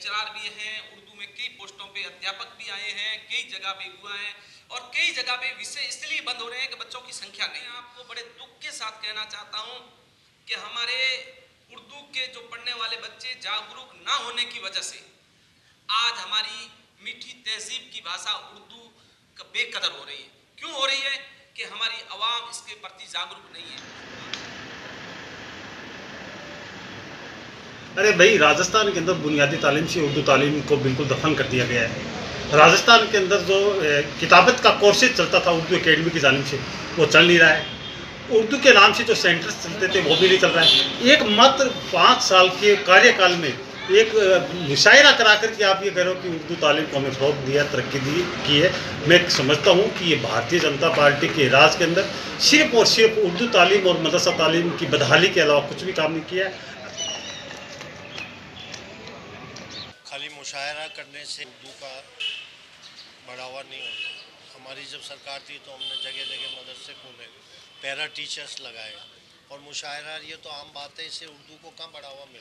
Lecturer भी हैं, उर्दू में कई पोस्टों पे अध्यापक भी आए हैं, कई जगह पे हुआ है और कई जगह पे विषय इसलिए बंद हो रहे हैं कि बच्चों की संख्या नहीं। आपको बड़े दुख के साथ कहना चाहता हूं कि हमारे उर्दू के जो पढ़ने वाले बच्चे जागरूक ना होने की वजह से आज हमारी मीठी तहजीब की भाषा उर्दू बेकदर हो रही है। क्यों हो रही है? कि हमारी आवाम इसके प्रति जागरूक नहीं है। अरे भाई, राजस्थान के अंदर बुनियादी तालीम से उर्दू तालीम को बिल्कुल दफन कर दिया गया है। राजस्थान के अंदर जो किताबत का कोर्सेज चलता था उर्दू एकेडमी की जानिब से, वो चल नहीं रहा है। उर्दू के नाम से जो सेंटर्स चलते थे वो भी नहीं चल रहा है। एक मात्र 5 साल के कार्यकाल में एक मुशायरा करा कर के आप ये कह रहे हो कि उर्दू तालीम को हमें फ़रोग़ दिया, तरक्की दी की है। मैं समझता हूँ कि ये भारतीय जनता पार्टी के राज के अंदर सिर्फ और सिर्फ उर्दू तालीम और मदरसा तालीम की बदहाली के अलावा कुछ भी काम नहीं किया है। खाली मुशायरा करने से उर्दू का बढ़ावा नहीं होता। हमारी जब सरकार थी तो हमने जगह जगह मदरसे खोले, पैरा टीचर्स लगाए और मुशायरा ये तो आम बात है, इससे उर्दू को कहाँ बढ़ावा मिला।